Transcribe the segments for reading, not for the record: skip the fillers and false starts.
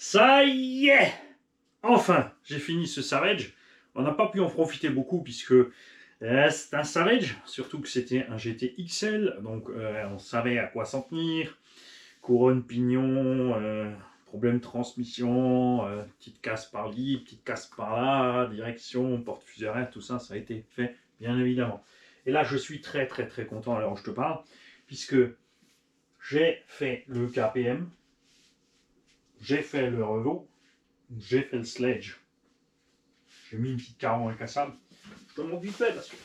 Ça y est! Enfin, j'ai fini ce Savage. On n'a pas pu en profiter beaucoup puisque c'est un Savage, surtout que c'était un GT XL, donc on savait à quoi s'en tenir. Couronne, pignon, problème de transmission, petite casse par là, petite casse par là, direction, porte-fusée arrière, tout ça, ça a été fait, bien évidemment. Et là, je suis très très très content à l'heure où je te parle, puisque j'ai fait le KPM, j'ai fait le Revo, j'ai fait le Sledge. J'ai mis une petite caron incassable. Je te montre vite fait parce que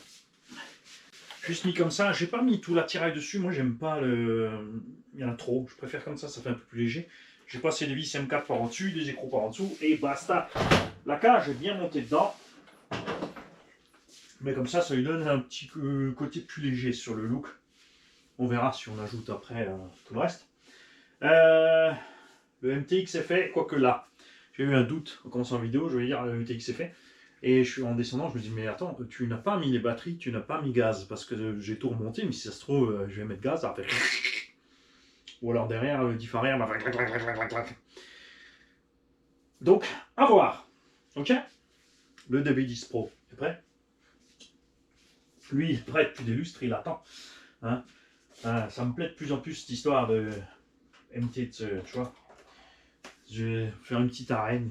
juste mis comme ça, j'ai pas mis tout l'attirail dessus. Moi, j'aime pas le. Il y en a trop. Je préfère comme ça fait un peu plus léger. J'ai passé des vis M4 par au-dessus, des écrous par en dessous et basta. La cage est bien montée dedans. Mais comme ça lui donne un petit côté plus léger sur le look. On verra si on ajoute après tout le reste. Le MTX est fait, quoique là, j'ai eu un doute en commençant la vidéo, je vais dire le MTX est fait. Et je suis en descendant, je me dis, mais attends, tu n'as pas mis les batteries, tu n'as pas mis gaz, parce que j'ai tout remonté, mais si ça se trouve, je vais mettre gaz, ça va faire... Ou alors derrière, le diff arrière va faire... Donc, à voir. Ok? Le DB10 Pro est prêt. Lui, il est prêt depuis des lustres, il attend. Hein? Ça me plaît de plus en plus cette histoire de MT, tu vois. Je vais faire une petite arène.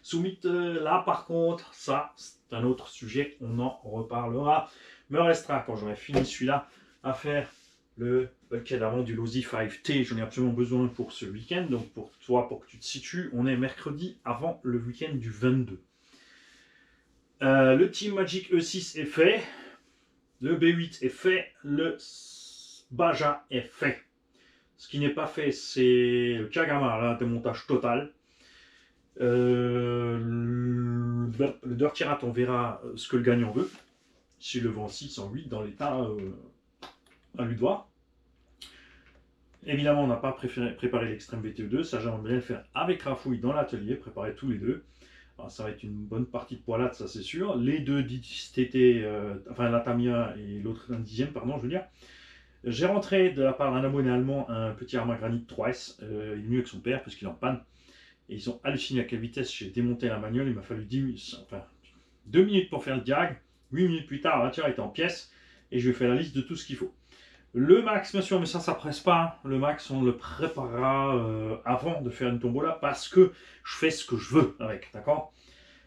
Soumit, là par contre, ça c'est un autre sujet, on en reparlera. Me restera, quand j'aurai fini celui-là, à faire le bulkhead avant du Losi 5T. J'en ai absolument besoin pour ce week-end. Donc pour toi, pour que tu te situes, on est mercredi avant le week-end du 22. Le Team Magic E6 est fait. Le B8 est fait. Le Baja est fait. Ce qui n'est pas fait, c'est le Kagama, là, démontage total. Le Dirty Rat, on verra ce que le gagnant veut. S'il le vend 608 dans l'état, à lui de voir. Évidemment, on n'a pas préparé l'extrême VTE2. Ça, j'aimerais bien le faire avec Rafouille dans l'atelier, préparer tous les deux. Alors, ça va être une bonne partie de poilade, ça c'est sûr. Les deux TT, enfin la Tamiya et l'autre un dixième, pardon, je veux dire. J'ai rentré de la part d'un abonné allemand un petit Arma Granit 3S. Il est venu avec son père parce qu'il est en panne. Et ils ont halluciné à quelle vitesse j'ai démonté la manivelle. Il m'a fallu 2 minutes pour faire le diag. 8 minutes plus tard, la voiture était en pièces. Et je lui ai fait la liste de tout ce qu'il faut. Le max, bien sûr, mais ça presse pas. Le max, on le préparera avant de faire une tombola parce que je fais ce que je veux avec, d'accord.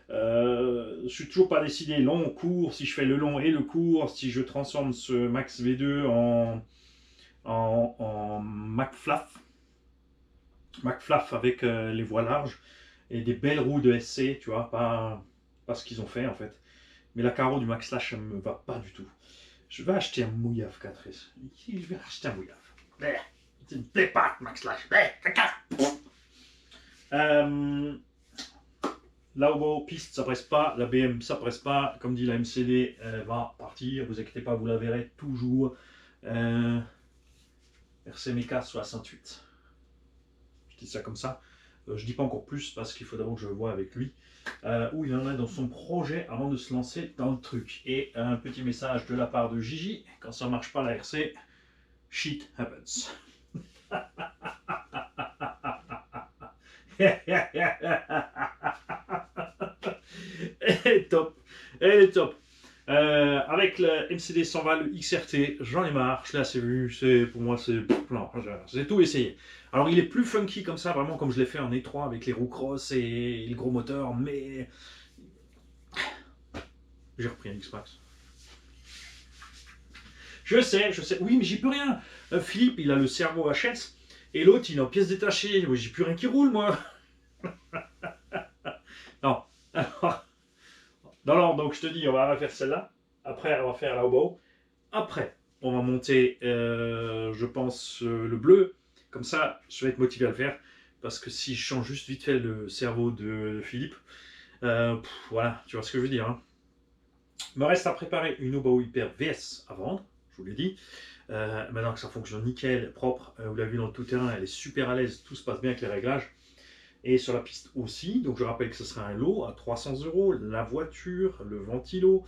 Je suis toujours pas décidé long ou court, si je fais le long et le court, si je transforme ce Max V2 en McFlaff. McFlaff avec les voiles larges et des belles roues de SC, tu vois, pas ce qu'ils ont fait en fait. Mais la carreau du Max Slash, ça me va pas du tout. Je vais acheter un Mouillaf 4S. Je vais acheter un Mouillaf. C'est une plaît pas, Max Slash. La Hobo piste, ça presse pas. La BM, ça presse pas. Comme dit la MCD, elle va partir. Vous inquiétez pas, vous la verrez toujours. RCMK 68. Je dis ça comme ça. Je dis pas encore plus parce qu'il faut d'abord que je vois avec lui où il en est dans son projet avant de se lancer dans le truc. Et un petit message de la part de Gigi, quand ça marche pas la RC, shit happens. Elle est top, elle est top. Avec le MCD 120, le XRT, j'en ai marre, je l'ai assez vu, pour moi c'est tout essayé. Alors il est plus funky comme ça, vraiment comme je l'ai fait en étroit avec les roues cross et le gros moteur, mais j'ai repris un X-Max. Je sais, oui mais j'y peux rien. Philippe il a le cerveau HS et l'autre il est en pièces détachées, j'ai plus rien qui roule moi. Non, alors, donc je te dis, on va faire celle-là. Après, on va faire la Hobo. Après, on va monter, je pense, le bleu. Comme ça, je vais être motivé à le faire. Parce que si je change juste vite fait le cerveau de Philippe, voilà, tu vois ce que je veux dire. Hein. Il me reste à préparer une Hobo Hyper VS à vendre, je vous l'ai dit. Maintenant que ça fonctionne nickel, propre, vous l'avez vu dans le tout-terrain, elle est super à l'aise, tout se passe bien avec les réglages. Et sur la piste aussi, donc je rappelle que ce sera un lot à 300 €, la voiture, le ventilo,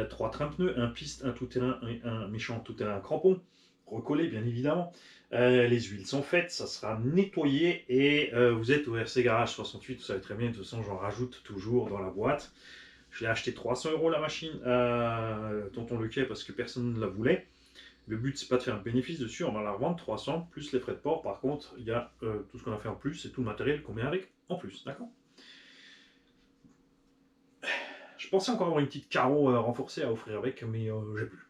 3 trains pneus, un piste, un tout-terrain et un méchant tout-terrain crampon, recollé bien évidemment, Les huiles sont faites, ça sera nettoyé et vous êtes au RC Garage 68, vous savez très bien, de toute façon j'en rajoute toujours dans la boîte. Je l'ai acheté 300 € la machine à Tonton Lequet parce que personne ne la voulait. Le but c'est pas de faire un bénéfice dessus, on va la revendre 300 plus les frais de port. Par contre, il y a tout ce qu'on a fait en plus et tout le matériel qu'on met avec en plus, d'accord? Je pensais encore avoir une petite carreau renforcée à offrir avec, mais j'ai plus.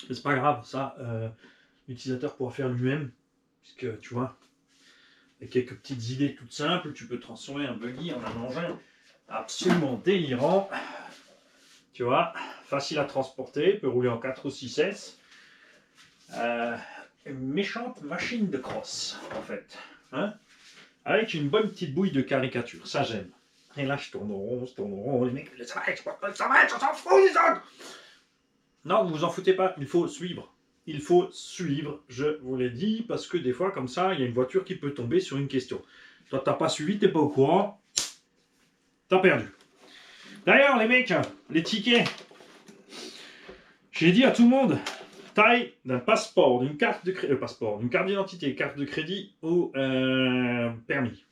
Mais c'est pas grave, ça, l'utilisateur pourra faire lui-même, puisque tu vois, avec quelques petites idées toutes simples, tu peux transformer un buggy en un engin absolument délirant. Tu vois, facile à transporter, peut rouler en 4 ou 6S. Une méchante machine de crosse, en fait. Hein, avec une bonne petite bouille de caricature, ça j'aime. Et là, je tourne rond, les mecs, ça va, on s'en fout, les autres. Non, vous vous en foutez pas, il faut suivre. Il faut suivre, je vous l'ai dit, parce que des fois, comme ça, il y a une voiture qui peut tomber sur une question. Toi, t'as pas suivi, t'es pas au courant, t'as perdu. D'ailleurs, les mecs, les tickets, j'ai dit à tout le monde, taille d'un passeport, d'une carte de passeport, d'une carte d'identité, carte de crédit ou permis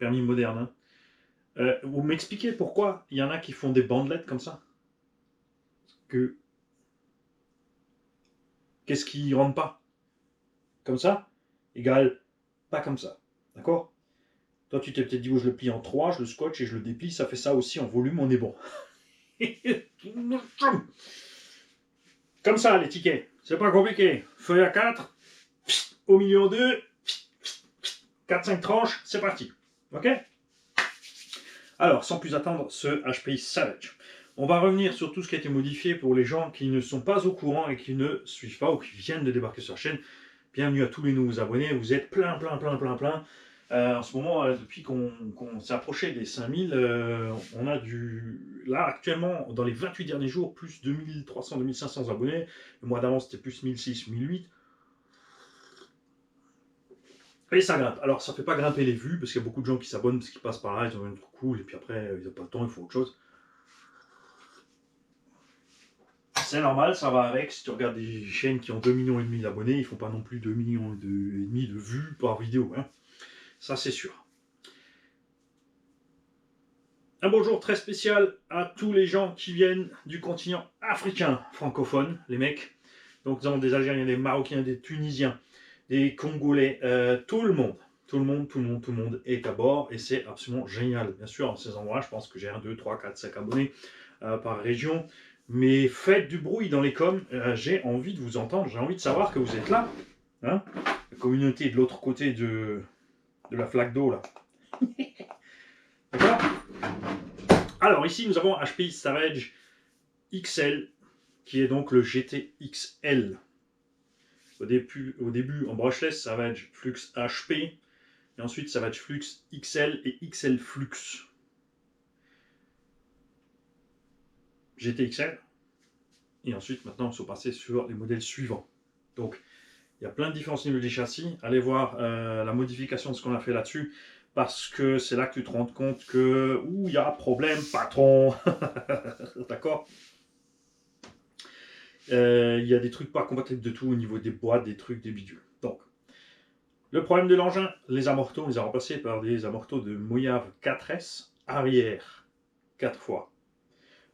moderne. Hein. Vous m'expliquez pourquoi il y en a qui font des bandelettes comme ça? Qu'est-ce qui ne rentre pas? Comme ça égale pas comme ça. D'accord? Toi, tu t'es peut-être dit, oh, je le plie en 3, je le scotche et je le déplie. Ça fait ça aussi en volume, on est bon. Comme ça, les tickets. C'est pas compliqué. Feuille à 4, au milieu en 2, 4-5 tranches, c'est parti. Ok? Alors, sans plus attendre, ce HPI Savage. On va revenir sur tout ce qui a été modifié pour les gens qui ne sont pas au courant et qui ne suivent pas ou qui viennent de débarquer sur la chaîne. Bienvenue à tous les nouveaux abonnés, vous êtes plein. En ce moment, depuis qu'on s'est approché des 5000, on a là actuellement, dans les 28 derniers jours, plus 2300, 2500 abonnés. Le mois d'avant, c'était plus 1600, 1008. Et ça grimpe. Alors, ça ne fait pas grimper les vues, parce qu'il y a beaucoup de gens qui s'abonnent, parce qu'ils passent par là, ils ont un truc cool, et puis après, ils n'ont pas le temps, ils font autre chose. C'est normal, ça va avec. Si tu regardes des chaînes qui ont 2,5 millions d'abonnés, ils font pas non plus 2,5 millions de vues par vidéo. Hein. Ça, c'est sûr. Un bonjour très spécial à tous les gens qui viennent du continent africain francophone, les mecs. Donc, nous avons des Algériens, des Marocains, des Tunisiens, des Congolais, tout le monde est à bord et c'est absolument génial. Bien sûr, en ces endroits, je pense que j'ai 1, 2, 3, 4, 5 abonnés par région. Mais faites du bruit dans les coms, j'ai envie de vous entendre, j'ai envie de savoir que vous êtes là. Hein, la communauté est de l'autre côté de la flaque d'eau là. D'accord? Alors ici nous avons HPI Savage XL, qui est donc le GT XL. Au début en brushless, Savage Flux HP, et ensuite Savage Flux XL et XL Flux. GT XL. Et ensuite, maintenant, on se passer sur les modèles suivants. Donc, il y a plein de différences au niveau des châssis. Allez voir la modification de ce qu'on a fait là-dessus, parce que c'est là que tu te rends compte que il y a problème, patron. D'accord? Il y a des trucs pas compatibles de tout au niveau des boîtes, des trucs, des bidules. Donc, le problème de l'engin, les amortos, on les a remplacés par des amortos de Moyave 4S arrière, 4 fois.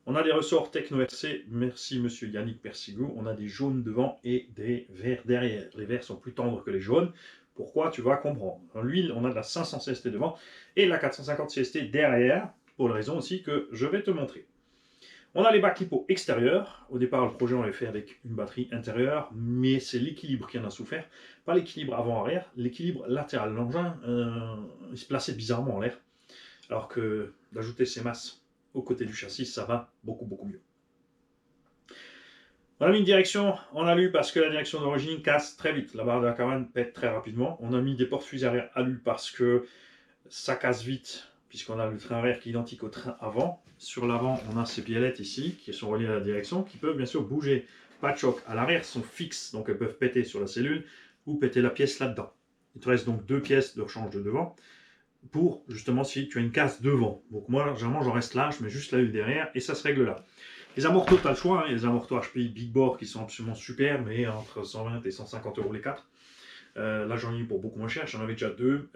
On a des ressorts Techno RC, merci monsieur Yannick Persigou. On a des jaunes devant et des verts derrière. Les verts sont plus tendres que les jaunes. Pourquoi? Tu vas comprendre. Dans l'huile, on a de la 500 CST devant et la 450 CST derrière, pour la raison aussi que je vais te montrer. On a les bacs lipo extérieurs. Au départ, le projet, on l'avait fait avec une batterie intérieure, mais c'est l'équilibre qui en a souffert. Pas l'équilibre avant-arrière, l'équilibre latéral. L'engin, il se plaçait bizarrement en l'air, alors que d'ajouter ces masses au côté du châssis, ça va beaucoup mieux. On a mis une direction en alu parce que la direction d'origine casse très vite. La barre de la cabane pète très rapidement. On a mis des porte-fusées arrière alu parce que ça casse vite, puisqu'on a le train arrière qui est identique au train avant. Sur l'avant, on a ces biellettes ici qui sont reliées à la direction, qui peuvent bien sûr bouger. Pas de choc. À l'arrière, sont fixes, donc elles peuvent péter sur la cellule ou péter la pièce là-dedans. Il te reste donc 2 pièces de rechange de devant, pour justement si tu as une casse devant. Donc moi, généralement, j'en reste là, je mets juste la huile derrière et ça se règle là. Les amortos, tu as le choix, hein. Il y a les amortos HPI Big Bore qui sont absolument super, mais entre 120 et 150 € les 4. Là, j'en ai eu pour beaucoup moins cher. J'en avais déjà deux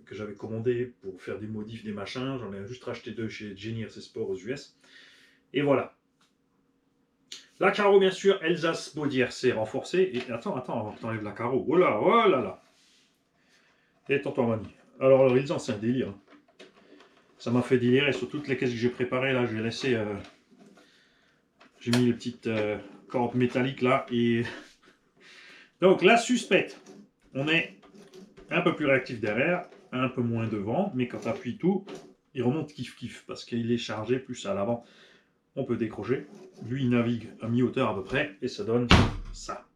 que j'avais commandé pour faire des modifs, des machins. J'en ai juste racheté deux chez Jenny RC Sport aux US. Et voilà. La carreau, bien sûr, Elsace Body RC renforcée. Et attends, avant que tu enlèves la carreau. Oh là là. Et tonton Mani. Alors, Elsace, c'est un délire. Ça m'a fait délirer sur toutes les caisses que j'ai préparées. Là, j'ai laissé. J'ai mis les petites cordes métalliques là. Et. Donc, la suspecte. On est un peu plus réactif derrière, un peu moins devant. Mais quand tu appuies tout, il remonte kiff parce qu'il est chargé plus à l'avant. On peut décrocher. Lui, il navigue à mi-hauteur à peu près, et ça donne ça.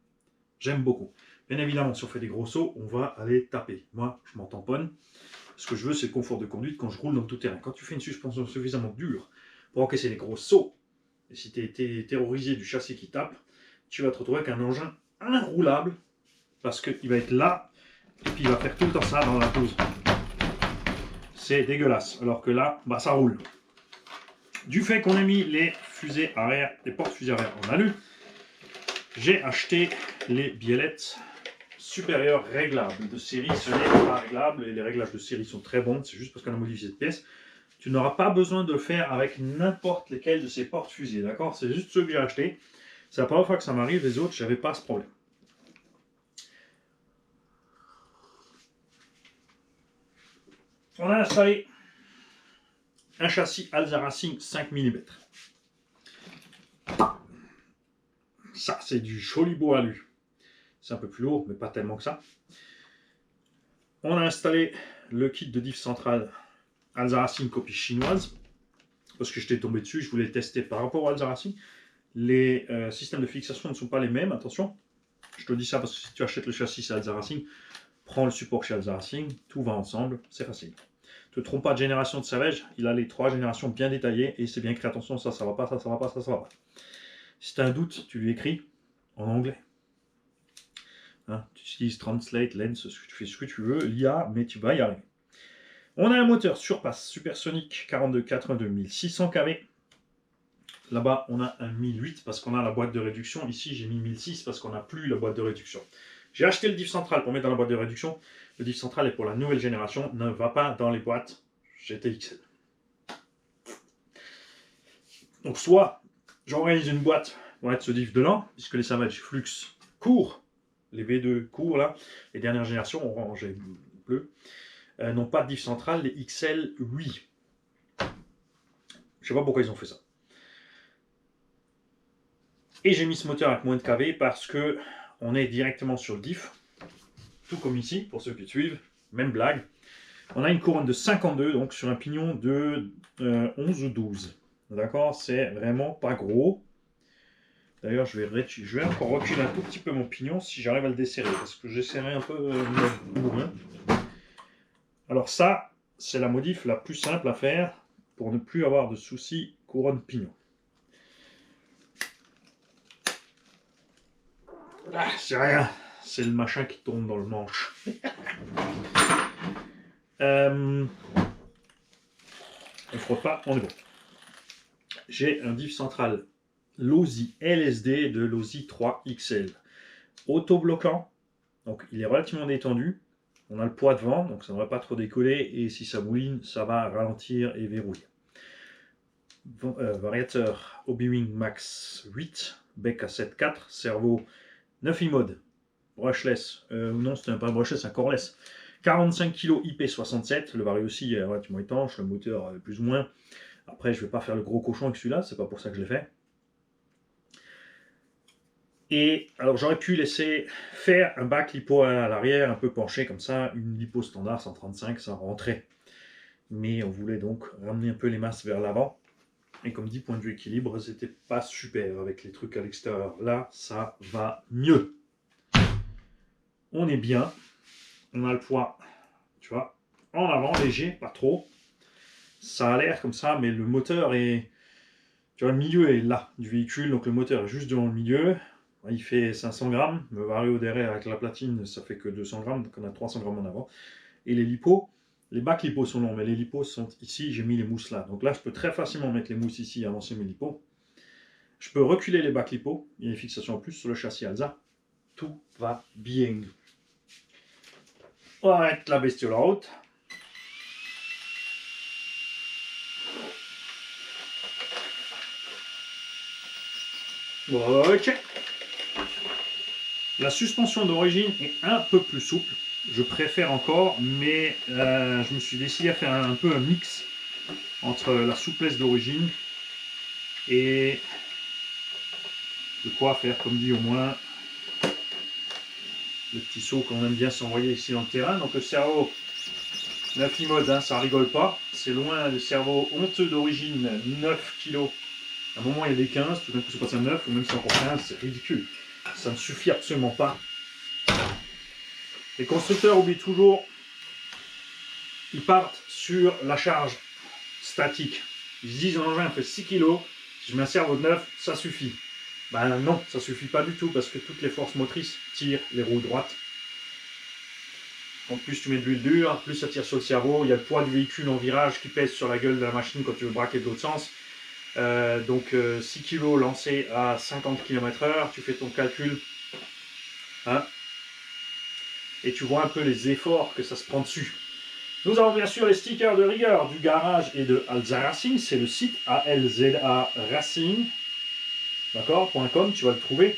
J'aime beaucoup. Bien évidemment, si on fait des gros sauts, on va aller taper. Moi, je m'en tamponne. Ce que je veux, c'est le confort de conduite quand je roule dans tout terrain. Quand tu fais une suspension suffisamment dure pour encaisser les gros sauts, et si tu es terrorisé du châssis qui tape, tu vas te retrouver avec un engin inroulable, parce qu'il va être là, et puis il va faire tout le temps ça dans la pause. C'est dégueulasse. Alors que là, bah, ça roule. Du fait qu'on a mis les fusées arrière, les portes fusées arrière en alu, j'ai acheté les biellettes supérieures réglables de série. Ce n'est pas réglable et les réglages de série sont très bons. C'est juste parce qu'on a modifié cette pièce. Tu n'auras pas besoin de le faire avec n'importe lesquelles de ces portes fusées, d'accord? C'est juste ceux que j'ai achetés. C'est la première fois que ça m'arrive. Les autres, je n'avais pas ce problème. On a installé un châssis Alza Racing 5 mm. Ça, c'est du joli beau alu. C'est un peu plus lourd, mais pas tellement que ça. On a installé le kit de diff central Alza Racing copie chinoise. Parce que j'étais tombé dessus, je voulais le tester par rapport au Alza Racing. Les systèmes de fixation ne sont pas les mêmes, attention. Je te dis ça parce que si tu achètes le châssis chez Alza Racing, prends le support chez Alza Racing, tout va ensemble, c'est facile. Ne te trompe pas de génération de Savage, il a les 3 générations bien détaillées et c'est bien écrit, attention, ça va pas, ça va pas, ça va pas. Si tu as un doute, tu lui écris en anglais. Hein, tu utilises Translate, Lens, tu fais ce que tu veux, l'IA, mais tu vas y arriver. On a un moteur surpasse supersonique 4282 1600 kV. Là-bas, on a un 1008 parce qu'on a la boîte de réduction. Ici, j'ai mis 1006 parce qu'on n'a plus la boîte de réduction. J'ai acheté le diff central pour mettre dans la boîte de réduction. Le diff central est pour la nouvelle génération, ne va pas dans les boîtes GTXL. Donc, soit j'organise une boîte pour mettre ce diff dedans, puisque les Savage Flux courent, les V2 courent là, les dernières générations, orange et bleu, n'ont pas de diff central, les XL, oui. Je sais pas pourquoi ils ont fait ça. Et j'ai mis ce moteur avec moins de kV parce que on est directement sur le diff, tout comme ici, pour ceux qui suivent, même blague. On a une couronne de 52, donc sur un pignon de 11 ou 12. D'accord, c'est vraiment pas gros. D'ailleurs, je vais encore reculer un tout petit peu mon pignon si j'arrive à le desserrer, parce que j'ai serré un peu mon bourrin. Alors ça, c'est la modif la plus simple à faire pour ne plus avoir de soucis couronne-pignon. Ah, c'est rien, c'est le machin qui tombe dans le manche. On ne frotte pas, on est bon. J'ai un diff central Losi LSD de Losi 3 XL. Auto-bloquant, donc il est relativement détendu. On a le poids devant, donc ça ne va pas trop décoller. Et si ça mouline, ça va ralentir et verrouiller. Variateur Obi-Wing Max 8, bec à 7.4, cerveau 9 e-mode, brushless, non c'était pas un brushless, c'est un coreless, 45 kg IP67, le vari aussi est relativement étanche, le moteur plus ou moins. Après je vais pas faire le gros cochon avec celui-là, c'est pas pour ça que je l'ai fait. Et alors j'aurais pu laisser faire un bac lipo à l'arrière, un peu penché comme ça, une lipo standard 135, ça rentrait. Mais on voulait donc ramener un peu les masses vers l'avant. Et comme dit, point de vue équilibre, c'était pas super avec les trucs à l'extérieur. Là, ça va mieux. On est bien. On a le poids, tu vois, en avant, léger, pas trop. Ça a l'air comme ça, mais le moteur est... Tu vois, le milieu est là du véhicule, donc le moteur est juste devant le milieu. Il fait 500 grammes. Le vario derrière avec la platine, ça fait que 200 grammes, donc on a 300 grammes en avant. Et les lipos, les bacs lipos sont longs, mais les lipos sont ici, j'ai mis les mousses là. Donc là, je peux très facilement mettre les mousses ici et avancer mes lipos. Je peux reculer les bacs lipos, il y a une fixation en plus sur le châssis Alza. Tout va bien. On va mettre la bestiole en route. Ok. La suspension d'origine est un peu plus souple. Je préfère encore, mais je me suis décidé à faire un peu un mix entre la souplesse d'origine et de quoi faire, comme dit au moins, le petit saut qu'on aime bien s'envoyer ici dans le terrain. Donc le cerveau Nafimod, hein, ça rigole pas. C'est loin le cerveau honteux d'origine, 9 kg. À un moment il y a des 15, tout d'un coup c'est passé à 9, ou même si encore 15, c'est ridicule. Ça ne suffit absolument pas. Les constructeurs oublient toujours, ils partent sur la charge statique. Ils se disent l'engin fait 6 kg, si je mets un cerveau de 9, ça suffit. Ben non, ça suffit pas du tout parce que toutes les forces motrices tirent les roues droites. En plus tu mets de l'huile dure, plus ça tire sur le cerveau, il y a le poids du véhicule en virage qui pèse sur la gueule de la machine quand tu veux braquer de l'autre sens. Donc 6 kg lancé à 50 km/h, tu fais ton calcul. Hein, et tu vois un peu les efforts que ça se prend dessus. Nous avons bien sûr les stickers de rigueur du garage et de Alza Racing, c'est le site ALZA Racing, d'accord, .com, tu vas le trouver.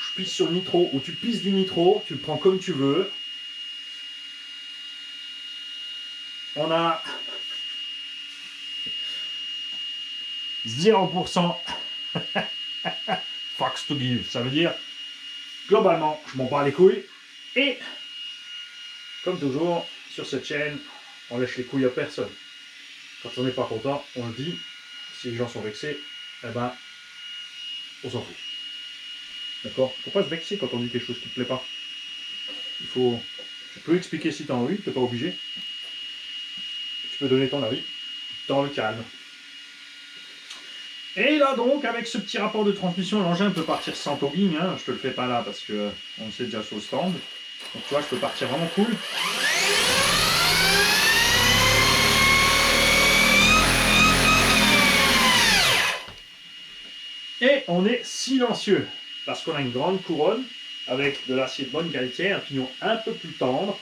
Je pisse sur le nitro ou tu pisses du nitro, tu le prends comme tu veux. On a 0% fucks to give, ça veut dire globalement je m'en bats les couilles et comme toujours sur cette chaîne on lâche les couilles à personne. Quand on n'est pas content on le dit, si les gens sont vexés, eh ben on s'en fout. D'accord? Faut pas se vexer quand on dit quelque chose qui ne te plaît pas. Il faut. Tu peux expliquer si tu as envie, tu n'es pas obligé. Tu peux donner ton avis dans le calme. Et là donc, avec ce petit rapport de transmission, l'engin peut partir sans togging. Hein. Je te le fais pas là parce que on le sait déjà sur le stand. Donc tu vois, je peux partir vraiment cool. Et on est silencieux parce qu'on a une grande couronne avec de l'acier de bonne qualité, un pignon un peu plus tendre.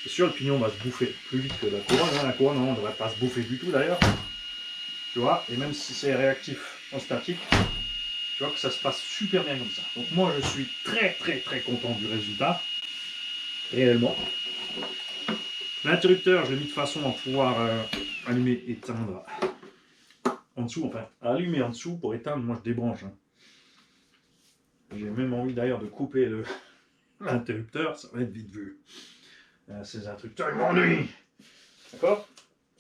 C'est sûr, le pignon va se bouffer plus vite que la couronne. Hein. La couronne, on ne devrait pas se bouffer du tout d'ailleurs. Tu vois, et même si c'est réactif en statique, tu vois que ça se passe super bien comme ça. Donc moi, je suis très content du résultat, réellement. L'interrupteur, je l'ai mis de façon à pouvoir allumer, éteindre en dessous, enfin, allumer en dessous pour éteindre, moi je débranche. Hein. J'ai même envie d'ailleurs de couper l'interrupteur, ça va être vite vu. Ces interrupteurs, ils m'ennuient. D'accord?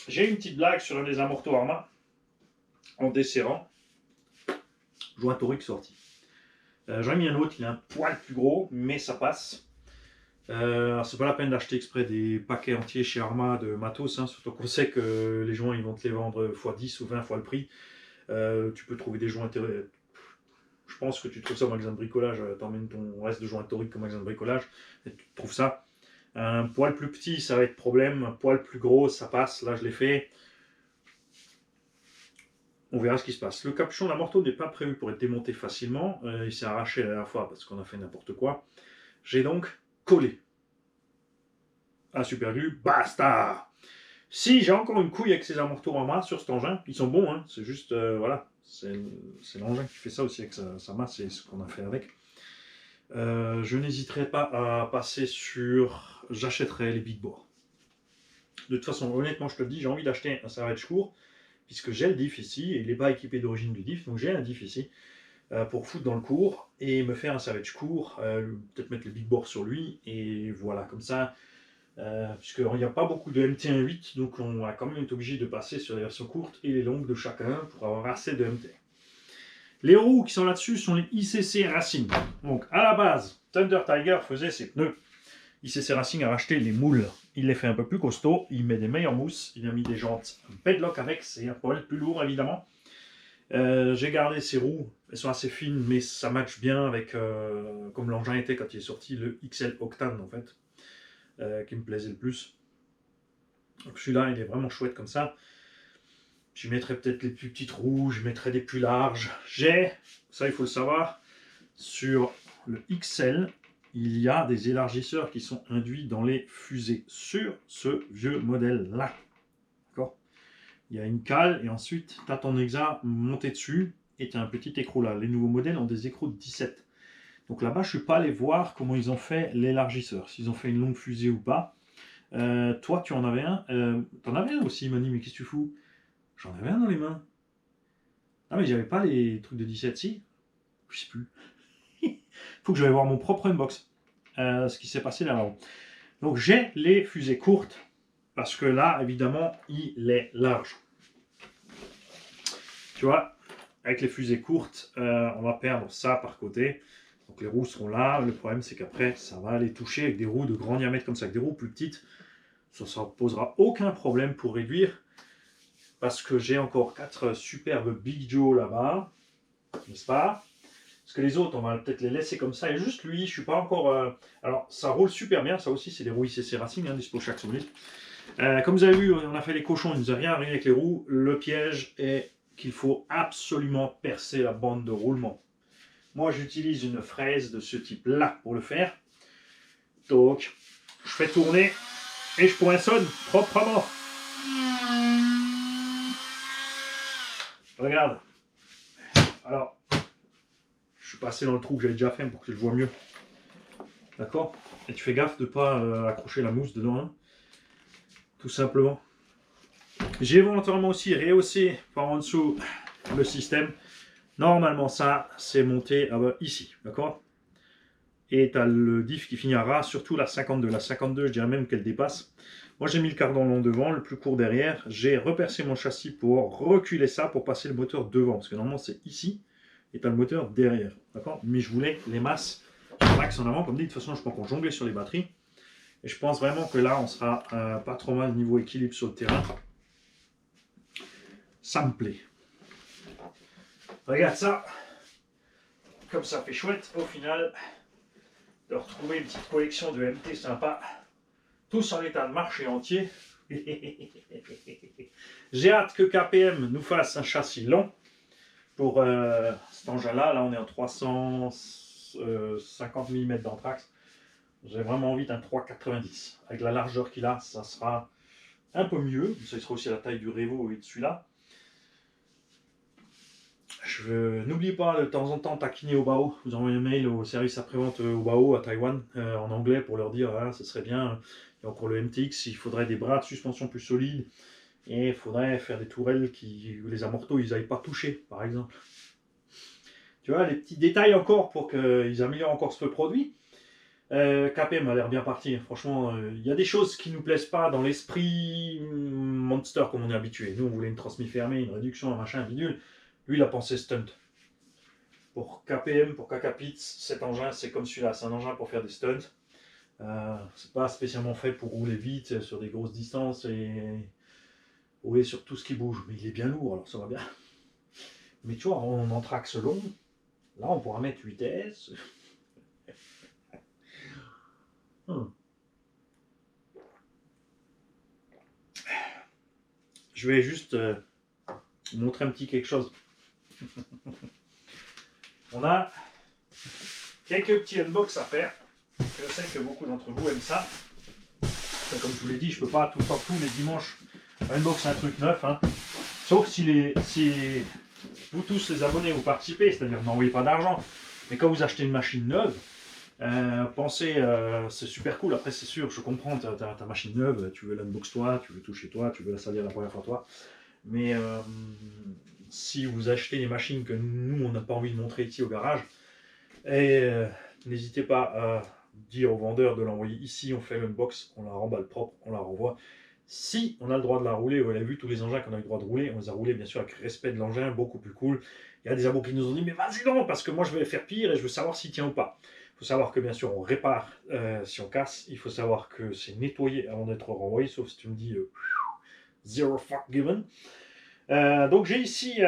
J'ai une petite blague sur un des amortos Arma en desserrant. Joint torique sorti. J'en ai mis un autre, il est un poil plus gros, mais ça passe. C'est pas la peine d'acheter exprès des paquets entiers chez Arma de matos, hein, surtout qu'on sait que les joints ils vont te les vendre x10 ou 20 fois le prix. Tu peux trouver des joints intéressants. Je pense que tu trouves ça au magasin de bricolage, t'emmènes ton reste de joints toriques au magasin de bricolage et tu trouves ça. Un poil plus petit, ça va être problème. Un poil plus gros, ça passe. Là, je l'ai fait. On verra ce qui se passe. Le capuchon de la morteau n'est pas prévu pour être démonté facilement. Il s'est arraché la dernière fois parce qu'on a fait n'importe quoi. J'ai donc collé un super glue. Basta! Si j'ai encore une couille avec ces amortos en main sur cet engin, ils sont bons, hein. C'est juste, voilà, c'est l'engin qui fait ça aussi avec sa masse et ce qu'on a fait avec. Je n'hésiterai pas à passer sur... J'achèterai les big bores. De toute façon, honnêtement, je te le dis, j'ai envie d'acheter un salvage court, puisque j'ai le diff ici, et il n'est pas équipé d'origine du diff, donc j'ai un diff ici, pour foutre dans le court, et me faire un salvage court, peut-être mettre les big bores sur lui, et voilà, comme ça, puisqu'il n'y a pas beaucoup de MT1.8, donc on va quand même être obligé de passer sur les versions courtes et les longues de chacun, pour avoir assez de MT. Les roues qui sont là-dessus sont les ICC Racing. Donc à la base, Thunder Tiger faisait ses pneus. ICC Racing a racheté les moules. Il les fait un peu plus costauds, il met des meilleures mousses, il a mis des jantes Pedlock avec, c'est un poil plus lourd évidemment. J'ai gardé ces roues, elles sont assez fines, mais ça match bien avec, comme l'engin était quand il est sorti, le XL Octane en fait, qui me plaisait le plus. Donc celui-là, il est vraiment chouette comme ça. Je mettrai peut-être les plus petites roues, je mettrai des plus larges. J'ai, ça il faut le savoir, sur le XL, il y a des élargisseurs qui sont induits dans les fusées sur ce vieux modèle-là. D'accord? Il y a une cale et ensuite tu as ton exa monté dessus et tu as un petit écrou là. Les nouveaux modèles ont des écrous de 17. Donc là-bas, je ne suis pas allé voir comment ils ont fait l'élargisseur, s'ils ont fait une longue fusée ou pas. Toi, tu en avais un. T'en avais un aussi, Mani, mais qu'est-ce que tu fous? J'en avais un dans les mains. Ah, mais j'avais pas les trucs de 17, si? Je sais plus. Faut que j'aille voir mon propre unbox. Ce qui s'est passé là-bas. Donc j'ai les fusées courtes, parce que là, évidemment, il est large. Tu vois, avec les fusées courtes, on va perdre ça par côté. Donc les roues seront là. Le problème, c'est qu'après, ça va aller toucher avec des roues de grand diamètre comme ça. Avec des roues plus petites, ça ne posera aucun problème pour réduire. Parce que j'ai encore 4 superbes Big Joe là-bas. N'est-ce pas? Parce que les autres, on va peut-être les laisser comme ça. Et juste lui, je suis pas encore... Alors, ça roule super bien. Ça aussi, c'est des roues ICC Racing, dispo chaque solide. Comme vous avez vu, on a fait les cochons. Il ne nous a rien arrivé avec les roues. Le piège est qu'il faut absolument percer la bande de roulement. Moi, j'utilise une fraise de ce type-là pour le faire. Donc, je fais tourner et je poinçonne proprement. Regarde. Alors, je suis passé dans le trou que j'avais déjà fait pour que je le vois mieux. D'accord? Et tu fais gaffe de ne pas accrocher la mousse dedans. Hein. Tout simplement. J'ai volontairement aussi rehaussé par en dessous le système. Normalement, ça, c'est monté ici. D'accord? Et tu as le diff qui finit à ras, surtout la 52. La 52, je dirais même qu'elle dépasse. Moi, j'ai mis le cardan long devant, le plus court derrière. J'ai repercé mon châssis pour reculer ça, pour passer le moteur devant. Parce que normalement, c'est ici, et tu as le moteur derrière. D'accord? Mais je voulais les masses max en avant. Comme dit, de toute façon, je pense qu'on jonglait sur les batteries. Et je pense vraiment que là, on sera pas trop mal niveau équilibre sur le terrain. Ça me plaît. Regarde ça. Comme ça fait chouette, au final, de retrouver une petite collection de MT sympa. Tous en état de marche et entier. J'ai hâte que KPM nous fasse un châssis long pour cet engin-là. Là, on est en 350 mm d'anthrax. J'ai vraiment envie d'un 390. Avec la largeur qu'il a, ça sera un peu mieux. Ça sera aussi la taille du Revo et de celui-là. N'oubliez pas de temps en temps taquiner au BAO. Vous envoyez un mail au service après-vente au BAO à Taïwan en anglais pour leur dire ce serait bien. Il y a encore le MTX, il faudrait des bras de suspension plus solides et il faudrait faire des tourelles où les amortos ils n'aillent pas toucher, par exemple. Tu vois, les petits détails encore pour qu'ils améliorent encore ce produit. KPM a l'air bien parti. Franchement, il y a des choses qui ne nous plaisent pas dans l'esprit Monster comme on est habitué. Nous, on voulait une transmission fermée, une réduction, un machin, un bidule. Lui, il a pensé stunt. Pour KPM, pour KKPITS, cet engin, c'est comme celui-là. C'est un engin pour faire des stunts. C'est pas spécialement fait pour rouler vite sur des grosses distances et rouler sur tout ce qui bouge. Mais il est bien lourd, alors ça va bien. Mais tu vois, en anthrax long, là, on pourra mettre 8S. Je vais juste vous montrer un petit quelque chose. On a quelques petits unbox à faire. Je sais que beaucoup d'entre vous aiment ça. Comme je vous l'ai dit, je ne peux pas tout le temps, tous les dimanches, unbox un truc neuf. Hein. Sauf si vous tous les abonnés vous participez, c'est-à-dire n'envoyez pas d'argent. Mais quand vous achetez une machine neuve, pensez, c'est super cool. Après, c'est sûr, je comprends, tu as ta machine neuve, tu veux l'unbox toi, tu veux tout chez toi, tu veux la salir la première fois toi. Mais si vous achetez des machines que nous, on n'a pas envie de montrer ici au garage, n'hésitez pas à dire au vendeur de l'envoyer ici, on fait l'unbox, on la remballe propre, on la renvoie. Si on a le droit de la rouler, vous avez vu tous les engins qu'on a eu le droit de rouler, on les a roulés bien sûr avec respect de l'engin, beaucoup plus cool. Il y a des abos qui nous ont dit mais vas-y non, parce que moi je vais faire pire et je veux savoir s'il tient ou pas. Il faut savoir que bien sûr on répare si on casse, il faut savoir que c'est nettoyé avant d'être renvoyé, sauf si tu me dis zero fuck given. Donc j'ai ici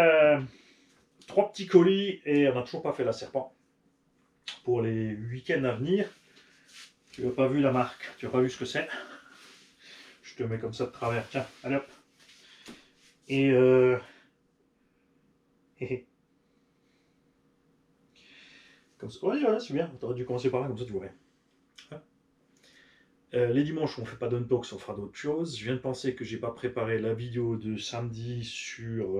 3 petits colis et on n'a toujours pas fait la serpent. Pour les week-ends à venir, tu n'as pas vu la marque, tu n'as pas vu ce que c'est. Je te mets comme ça de travers, tiens, allez hop. Et comme ça, ouais, voilà, c'est bien, tu aurais dû commencer par là, comme ça tu vois rien. Les dimanches, on ne fait pas d'unbox, on fera d'autres choses. Je viens de penser que j'ai pas préparé la vidéo de samedi sur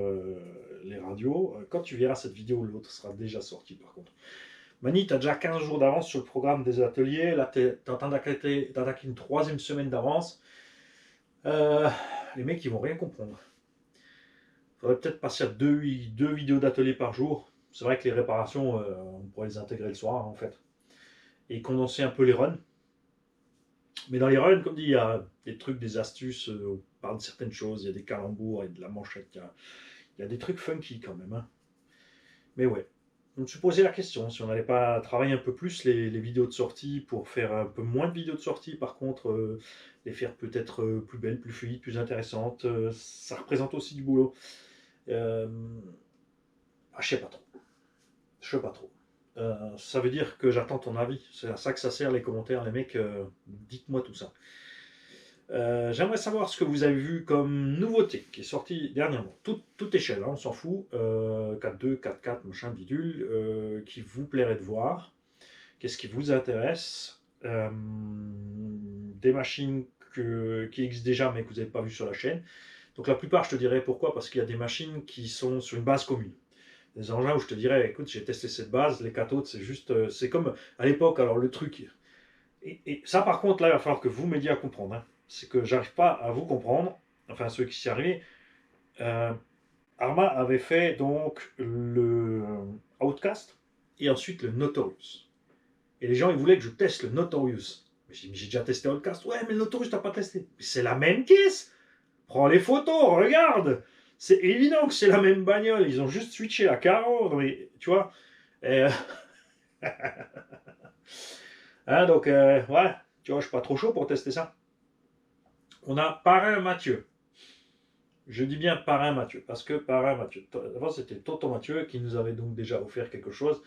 les radios. Quand tu verras cette vidéo, l'autre sera déjà sorti par contre. Mani, tu as déjà 15 jours d'avance sur le programme des ateliers. Là, tu es en train d'attaquer une troisième semaine d'avance. Les mecs, ils vont rien comprendre. Il faudrait peut-être passer à deux vidéos d'atelier par jour. C'est vrai que les réparations, on pourrait les intégrer le soir en fait. Et condenser un peu les runs. Mais dans les runs, comme dit, il y a des trucs, des astuces, on parle de certaines choses, il y a des calembours, il y a de la manchette, il y a des trucs funky quand même. Hein. Mais ouais, je me suis posé la question si on n'allait pas travailler un peu plus les vidéos de sortie pour faire un peu moins de vidéos de sortie, par contre, les faire peut-être plus belles, plus fluides, plus intéressantes. Ça représente aussi du boulot. Je sais pas trop. Je sais pas trop. Ça veut dire que j'attends ton avis. C'est à ça que ça sert les commentaires, les mecs. Dites-moi tout ça. J'aimerais savoir ce que vous avez vu comme nouveauté qui est sortie dernièrement. Toute échelle, hein, on s'en fout. 4.2, 4.4, machin, bidule. Qui vous plairait de voir. Qu'est-ce qui vous intéresse. Des machines qui existent déjà mais que vous n'avez pas vu sur la chaîne. Donc la plupart, je te dirais pourquoi. Parce qu'il y a des machines qui sont sur une base commune. Des engins où je te dirais, écoute, j'ai testé cette base, les cathodes, c'est juste, c'est comme à l'époque, alors le truc, et ça par contre, là, il va falloir que vous m'aidiez à comprendre, hein. C'est que j'arrive pas à vous comprendre, enfin ceux qui s'y arrivent. Euh, Arma avait fait donc le Outcast et ensuite le Notorious. Et les gens, ils voulaient que je teste le Notorious. Mais j'ai déjà testé Outcast. Ouais, mais le Notorious, t'as pas testé. Mais c'est la même caisse. Prends les photos, regarde. C'est évident que c'est la même bagnole. Ils ont juste switché la carreau. Mais, tu vois. Et, hein, donc, ouais. Tu vois, je suis pas trop chaud pour tester ça. On a Parrain Mathieu. Je dis bien Parrain Mathieu. Parce que Parrain Mathieu. Avant, c'était Tonton Mathieu qui nous avait donc déjà offert quelque chose.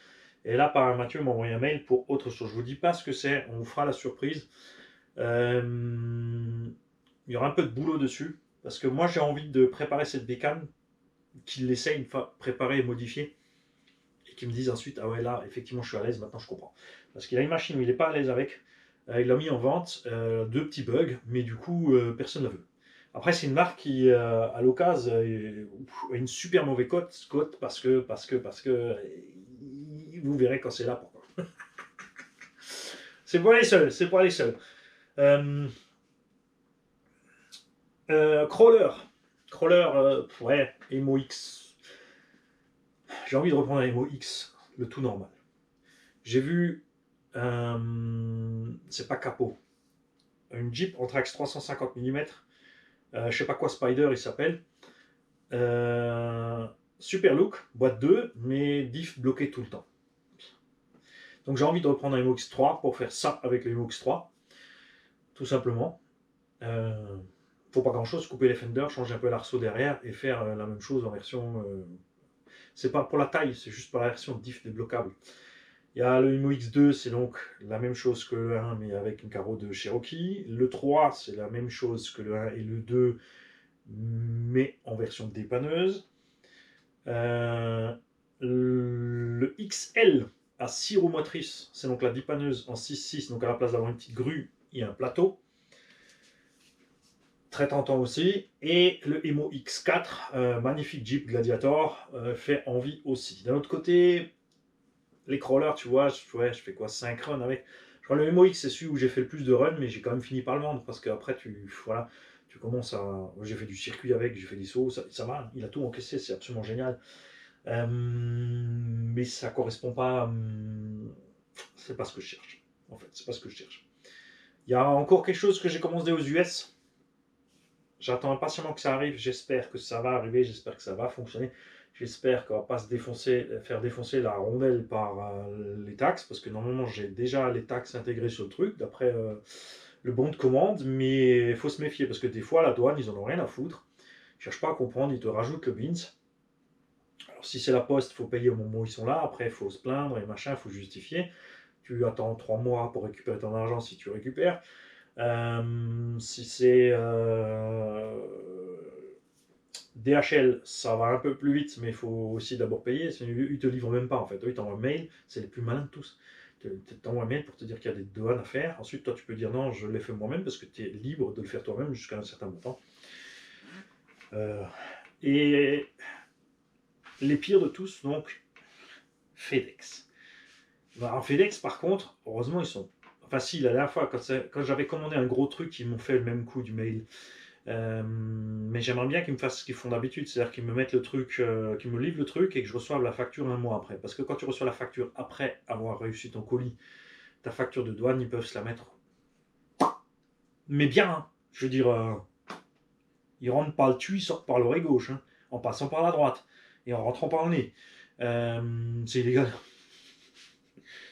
Et là, Parrain Mathieu m'a envoyé un mail pour autre chose. Je vous dis pas ce que c'est. On vous fera la surprise. Euh, il y aura un peu de boulot dessus. Parce que moi, j'ai envie de préparer cette bécane, qu'il l'essaye une fois préparée et modifiée, et qu'il me dise ensuite, ah ouais, là, effectivement, je suis à l'aise, maintenant je comprends. Parce qu'il a une machine où il n'est pas à l'aise avec. Il l'a mis en vente, deux petits bugs, mais du coup, personne ne la veut. Après, c'est une marque qui, à l'occasion, a une super mauvaise cote parce que, vous verrez quand c'est là pourquoi. C'est pas les seuls, c'est pas les seuls. Euh, Crawler. Crawler, ouais, Emo X. J'ai envie de reprendre un Emo X, le tout normal. J'ai vu, c'est pas capot, une Jeep Anthrax 350 mm, je sais pas quoi Spider il s'appelle. Super look, boîte 2, mais diff bloqué tout le temps. Donc j'ai envie de reprendre un MOX3 pour faire ça avec le MOX3, tout simplement. Faut pas grand chose, couper les fenders, changer un peu l'arceau derrière et faire la même chose en version. C'est pas pour la taille, c'est juste pour la version diff débloquable. Il y a le Imo X2, c'est donc la même chose que le 1, mais avec une carreau de Cherokee. Le 3, c'est la même chose que le 1 et le 2, mais en version dépanneuse. Le XL à 6 roues motrices, c'est donc la dépanneuse en 6-6, donc à la place d'avoir une petite grue, il y a un plateau. Très tentant aussi. Et le Emo X4, magnifique Jeep Gladiator, fait envie aussi. D'un autre côté, les crawlers, tu vois, je fais quoi 5 runs avec. Je crois que le Emo X, c'est celui où j'ai fait le plus de runs, mais j'ai quand même fini par le vendre parce qu'après, voilà, tu commences à. J'ai fait du circuit avec, j'ai fait des sauts, ça va, il a tout encaissé, c'est absolument génial. Mais ça correspond pas. C'est pas ce que je cherche. En fait, c'est pas ce que je cherche. Il y a encore quelque chose que j'ai commandé aux US. J'attends impatiemment que ça arrive. J'espère que ça va arriver. J'espère que ça va fonctionner. J'espère qu'on va pas faire défoncer la rondelle par les taxes, parce que normalement j'ai déjà les taxes intégrées sur le truc, d'après le bon de commande, mais il faut se méfier, parce que des fois la douane, ils en ont rien à foutre. Ils cherchent pas à comprendre, ils te rajoutent le bins. Alors si c'est la poste, il faut payer au moment où ils sont là, après il faut se plaindre et machin, il faut justifier. Tu attends 3 mois pour récupérer ton argent si tu récupères. Si c'est DHL, ça va un peu plus vite, mais il faut aussi d'abord payer. Ils te livrent même pas en fait. Eux, ils t'envoient un mail, c'est les plus malins de tous. t'envoie un mail pour te dire qu'il y a des douanes à faire. Ensuite, toi, tu peux dire non, je l'ai fait moi-même parce que tu es libre de le faire toi-même jusqu'à un certain montant. Et les pires de tous, donc, FedEx. Alors, FedEx, par contre, heureusement, ils sont faciles. La dernière fois, quand j'avais commandé un gros truc, ils m'ont fait le même coup du mail. Mais j'aimerais bien qu'ils me fassent ce qu'ils font d'habitude, c'est-à-dire qu'ils me mettent le truc, qu'ils me livrent le truc et que je reçoive la facture un mois après. Parce que quand tu reçois la facture après avoir réussi ton colis, ta facture de douane, ils peuvent se la mettre. Mais bien, hein. Je veux dire, ils rentrent par le tuyau, ils sortent par l'oreille gauche, hein, en passant par la droite et en rentrant par le nez. C'est illégal.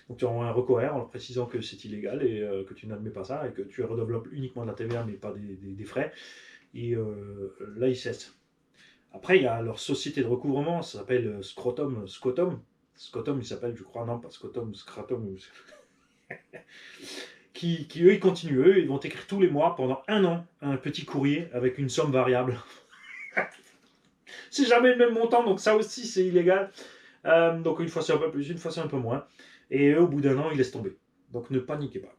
Donc tu envoies un recours en leur précisant que c'est illégal et que tu n'admets pas ça et que tu redéveloppes uniquement de la TVA mais pas des frais. Et là, ils cessent. Après, il y a leur société de recouvrement, ça s'appelle Scrotum. Scotum, il s'appelle, je crois, non, pas Scotum, Scratum. qui eux, ils continuent, eux, ils vont écrire tous les mois pendant 1 an un petit courrier avec une somme variable. C'est jamais le même montant, donc ça aussi, c'est illégal. Donc une fois c'est un peu plus, une fois c'est un peu moins. Et eux, au bout d'1 an, ils laissent tomber. Donc ne paniquez pas.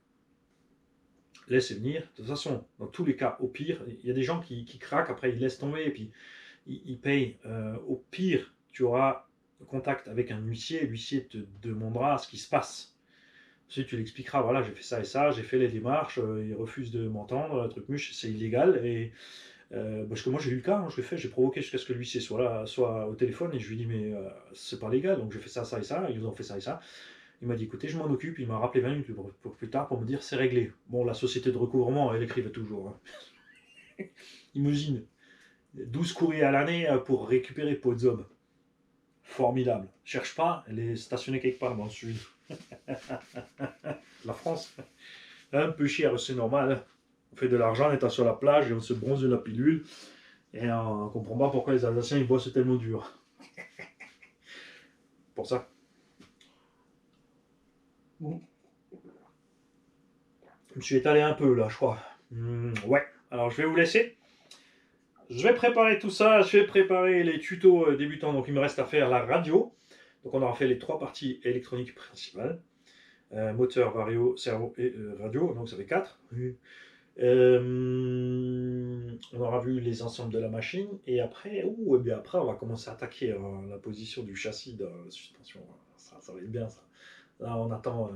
Laissez venir. De toute façon, dans tous les cas, au pire, il y a des gens qui craquent, après ils laissent tomber et puis ils payent. Au pire, tu auras contact avec un huissier, l'huissier te demandera ce qui se passe. Ensuite, tu l'expliqueras, voilà, j'ai fait ça et ça, j'ai fait les démarches, il refuse de m'entendre, truc muche, c'est illégal. Et parce que moi j'ai eu le cas, hein, je l'ai fait, j'ai provoqué jusqu'à ce que l'huissier soit là, soit au téléphone, et je lui ai dit mais c'est pas légal, donc j'ai fait ça, ça et ça, ils ont fait ça et ça. Il m'a dit écoutez, je m'en occupe, il m'a rappelé 20 minutes pour plus tard pour me dire c'est réglé. Bon, la société de recouvrement, elle écrivait toujours. Hein. Imagine, 12 courriers à l'année pour récupérer Podzob. Formidable. Cherche pas, elle est stationnée quelque part dans le sud. La France, un peu cher, c'est normal. On fait de l'argent en étant sur la plage et on se bronze de la pilule. Et on ne comprend pas pourquoi les Alsaciens ils bossent tellement dur. Pour ça. Bon. Je me suis étalé un peu là, je crois. Ouais, alors je vais vous laisser. Je vais préparer tout ça, je vais préparer les tutos débutants. Donc il me reste à faire la radio. Donc on aura fait les 3 parties électroniques principales. Moteur, vario, cerveau et radio. Donc ça fait 4. On aura vu les ensembles de la machine. Et après, et bien après on va commencer à attaquer la position du châssis de la suspension. Ça va être bien ça. Là on attend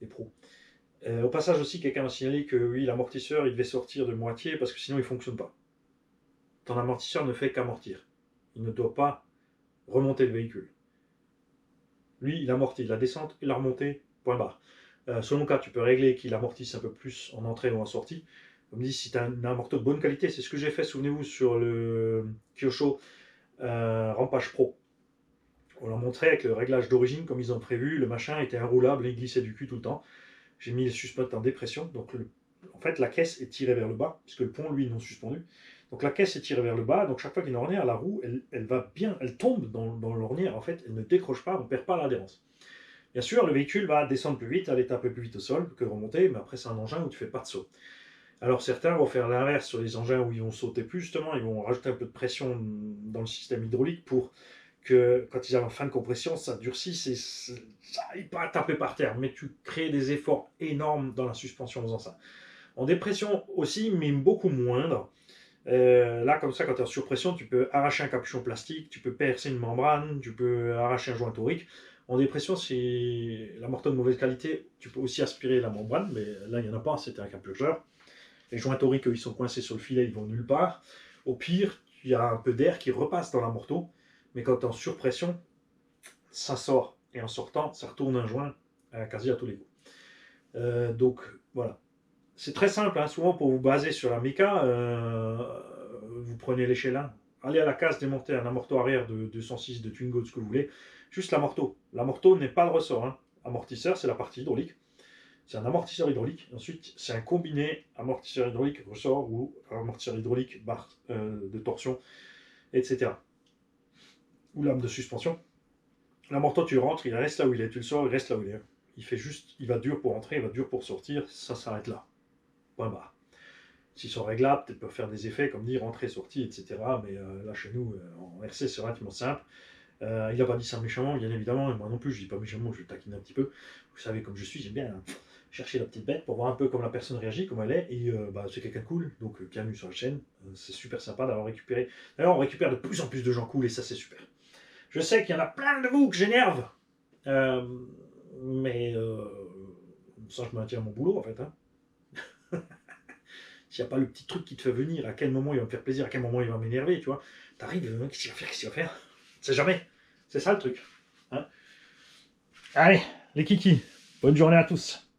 les pros. Au passage aussi, quelqu'un m'a signalé que oui, l'amortisseur il devait sortir de moitié parce que sinon il ne fonctionne pas. Ton amortisseur ne fait qu'amortir. Il ne doit pas remonter le véhicule. Lui, il amortit la descente et la remontée, point barre. Selon le cas, tu peux régler qu'il amortisse un peu plus en entrée ou en sortie. Comme dit, si tu as un amortisseur de bonne qualité, c'est ce que j'ai fait, souvenez-vous, sur le Kyosho Rampage Pro. On l'a montré avec le réglage d'origine, comme ils ont prévu, le machin était enroulable et il glissait du cul tout le temps. J'ai mis les suspentes en dépression, donc en fait la caisse est tirée vers le bas, puisque le pont, lui, est non suspendu. Donc la caisse est tirée vers le bas, donc chaque fois qu'il y a une ornière, la roue, elle va bien, elle tombe dans l'ornière, en fait, elle ne décroche pas, on ne perd pas l'adhérence. Bien sûr, le véhicule va descendre plus vite, aller taper plus vite au sol que remonter, mais après c'est un engin où tu ne fais pas de saut. Alors certains vont faire l'inverse sur les engins où ils vont sauter plus, justement, ils vont rajouter un peu de pression dans le système hydraulique pour que quand ils arrivent en fin de compression, ça durcisse et ça n'arrive pas à taper par terre, mais tu crées des efforts énormes dans la suspension en faisant ça. En dépression aussi, mais beaucoup moindre. Là, comme ça, quand tu es en surpression, tu peux arracher un capuchon plastique, tu peux percer une membrane, tu peux arracher un joint torique. En dépression, c'est la morteau de mauvaise qualité, tu peux aussi aspirer la membrane, mais là, il n'y en a pas, c'était un capucheur. Les joints toriques, ils sont coincés sur le filet, ils vont nulle part. Au pire, il y a un peu d'air qui repasse dans la morteau, mais quand tu es en surpression, ça sort. Et en sortant, ça retourne un joint quasi à tous les coups. Donc, voilà. C'est très simple, hein. Souvent pour vous baser sur la méca, vous prenez l'échelle 1, allez à la case, démonter un amorto arrière de 206, de Twingo, de ce que vous voulez, juste l'amorto. L'amorto n'est pas le ressort. Hein. Amortisseur, c'est la partie hydraulique. C'est un amortisseur hydraulique. Ensuite, c'est un combiné amortisseur hydraulique, ressort ou amortisseur hydraulique, barre de torsion, etc. Ou lame de suspension. L'amorto, tu rentres, il reste là où il est. Tu le sors, il reste là où il est. Il fait juste, il va dur pour entrer, il va dur pour sortir, ça s'arrête là. Point barre. S'ils sont réglables, peut-être peuvent faire des effets comme dire entrée, sortie, etc. Mais là, chez nous, en RC, c'est relativement simple. Il n'a pas dit ça méchamment, bien évidemment, et moi non plus, je dis pas méchamment, je taquine un petit peu. Vous savez, comme je suis, j'aime bien chercher la petite bête pour voir un peu comment la personne réagit, comment elle est, et bah, c'est quelqu'un de cool, donc bienvenue sur la chaîne, c'est super sympa d'avoir récupéré. D'ailleurs, on récupère de plus en plus de gens cool, et ça, c'est super. Je sais qu'il y en a plein de vous que j'énerve, euh, mais ça, je maintiens mon boulot, en fait. Hein. S'il n'y a pas le petit truc qui te fait venir, à quel moment il va me faire plaisir, à quel moment il va m'énerver, tu vois. T'arrives, qu'est-ce qu'il va faire, qu'est-ce qu'il va faire. C'est jamais. C'est ça le truc. Hein. Allez, les kikis, bonne journée à tous.